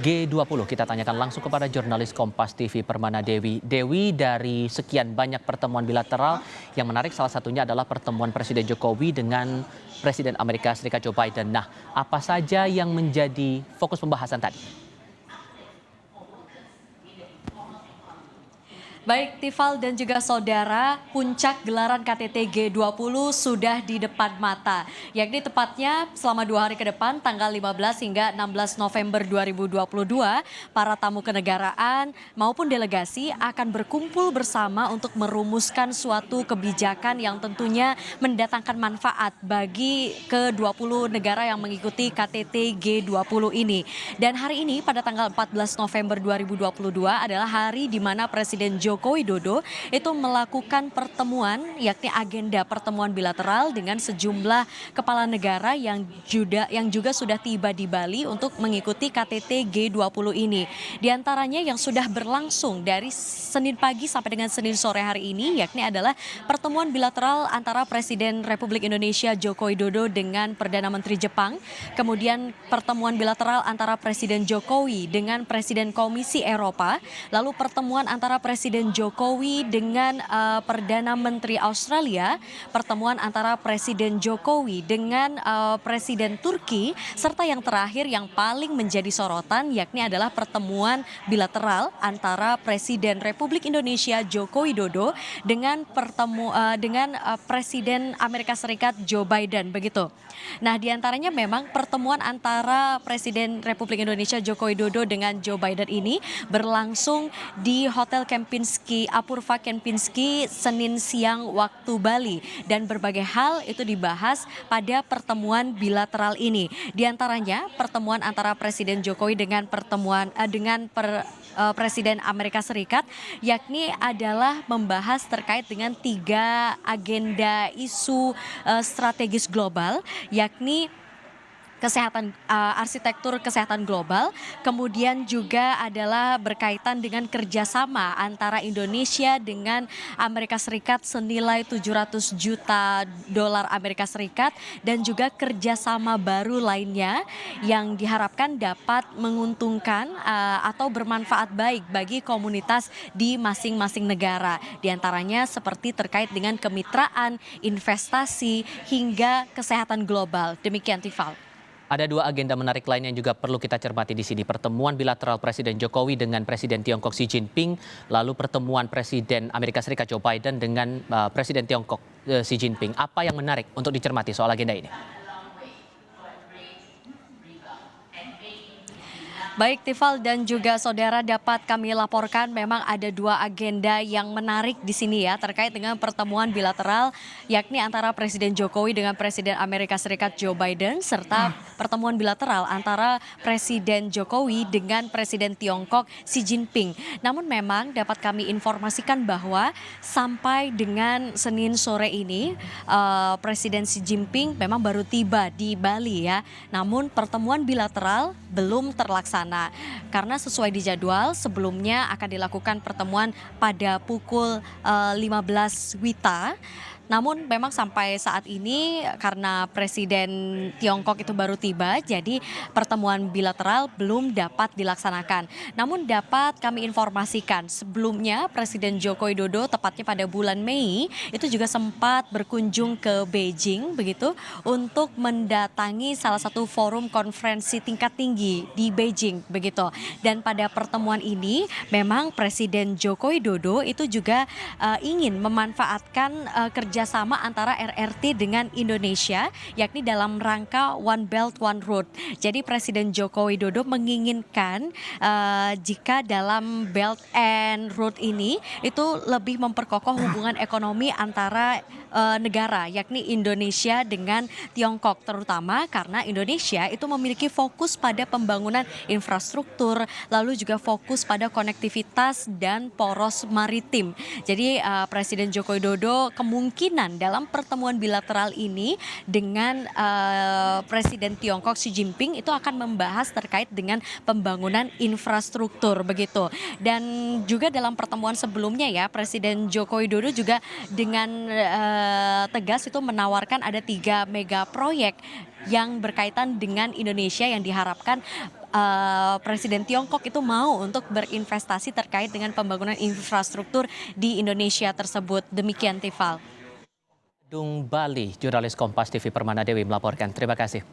G20 kita tanyakan langsung kepada jurnalis Kompas TV Permana Dewi. Dewi, dari sekian banyak pertemuan bilateral yang menarik salah satunya adalah pertemuan Presiden Jokowi dengan Presiden Amerika Serikat Joe Biden. Nah, apa saja yang menjadi fokus pembahasan tadi? Baik Tifal dan juga saudara, puncak gelaran KTT G20 sudah di depan mata. Yakni tepatnya selama 2 hari ke depan tanggal 15 hingga 16 November 2022, para tamu kenegaraan maupun delegasi akan berkumpul bersama untuk merumuskan suatu kebijakan yang tentunya mendatangkan manfaat bagi ke-20 negara yang mengikuti KTT G20 ini. Dan hari ini pada tanggal 14 November 2022 adalah hari di mana Presiden Joko Widodo itu melakukan pertemuan, yakni agenda pertemuan bilateral dengan sejumlah kepala negara yang juga sudah tiba di Bali untuk mengikuti KTT G20 ini. Di antaranya yang sudah berlangsung dari Senin pagi sampai dengan Senin sore hari ini, yakni adalah pertemuan bilateral antara Presiden Republik Indonesia Joko Widodo dengan Perdana Menteri Jepang, kemudian pertemuan bilateral antara Presiden Jokowi dengan Presiden Komisi Eropa, lalu pertemuan antara Presiden Jokowi dengan Perdana Menteri Australia, pertemuan antara Presiden Jokowi dengan Presiden Turki, serta yang terakhir yang paling menjadi sorotan yakni adalah pertemuan bilateral antara Presiden Republik Indonesia Joko Widodo dengan Presiden Amerika Serikat Joe Biden begitu. Nah, diantaranya memang pertemuan antara Presiden Republik Indonesia Joko Widodo dengan Joe Biden ini berlangsung di Hotel Kempinski Apurva Kempinski Senin siang waktu Bali, dan berbagai hal itu dibahas pada pertemuan bilateral ini. Di antaranya pertemuan antara Presiden Jokowi dengan Presiden Amerika Serikat, yakni adalah membahas terkait dengan 3 agenda isu strategis global, yakni arsitektur kesehatan global, kemudian juga adalah berkaitan dengan kerjasama antara Indonesia dengan Amerika Serikat senilai 700 juta dolar Amerika Serikat, dan juga kerjasama baru lainnya yang diharapkan dapat menguntungkan atau bermanfaat baik bagi komunitas di masing-masing negara. Di antaranya seperti terkait dengan kemitraan, investasi, hingga kesehatan global. Demikian Tifal. Ada 2 agenda menarik lain yang juga perlu kita cermati di sini. Pertemuan bilateral Presiden Jokowi dengan Presiden Tiongkok Xi Jinping, lalu pertemuan Presiden Amerika Serikat Joe Biden dengan Presiden Tiongkok Xi Jinping. Apa yang menarik untuk dicermati soal agenda ini? Baik Tifal dan juga saudara, dapat kami laporkan memang ada 2 agenda yang menarik di sini ya terkait dengan pertemuan bilateral, yakni antara Presiden Jokowi dengan Presiden Amerika Serikat Joe Biden, serta pertemuan bilateral antara Presiden Jokowi dengan Presiden Tiongkok Xi Jinping. Namun memang dapat kami informasikan bahwa sampai dengan Senin sore ini Presiden Xi Jinping memang baru tiba di Bali ya. Namun pertemuan bilateral belum terlaksana. Karena sesuai di jadwal sebelumnya akan dilakukan pertemuan pada pukul 15 WITA. Namun memang sampai saat ini karena Presiden Tiongkok itu baru tiba, jadi pertemuan bilateral belum dapat dilaksanakan. Namun dapat kami informasikan sebelumnya Presiden Joko Widodo tepatnya pada bulan Mei itu juga sempat berkunjung ke Beijing begitu untuk mendatangi salah satu forum konferensi tingkat tinggi di Beijing begitu. Dan pada pertemuan ini memang Presiden Joko Widodo itu juga ingin memanfaatkan kerjasama antara RRT dengan Indonesia, yakni dalam rangka One Belt One Road. Jadi Presiden Joko Widodo menginginkan jika dalam Belt and Road ini itu lebih memperkokoh hubungan ekonomi antara negara, yakni Indonesia dengan Tiongkok, terutama karena Indonesia itu memiliki fokus pada pembangunan infrastruktur, lalu juga fokus pada konektivitas dan poros maritim. Jadi Presiden Joko Widodo kemungkinan dalam pertemuan bilateral ini dengan Presiden Tiongkok Xi Jinping itu akan membahas terkait dengan pembangunan infrastruktur begitu. Dan juga dalam pertemuan sebelumnya ya, Presiden Joko Widodo juga dengan tegas itu menawarkan ada 3 mega proyek yang berkaitan dengan Indonesia yang diharapkan Presiden Tiongkok itu mau untuk berinvestasi terkait dengan pembangunan infrastruktur di Indonesia tersebut. Demikian Tifal. Gedung Bali, jurnalis Kompas TV Permana Dewi melaporkan. Terima kasih.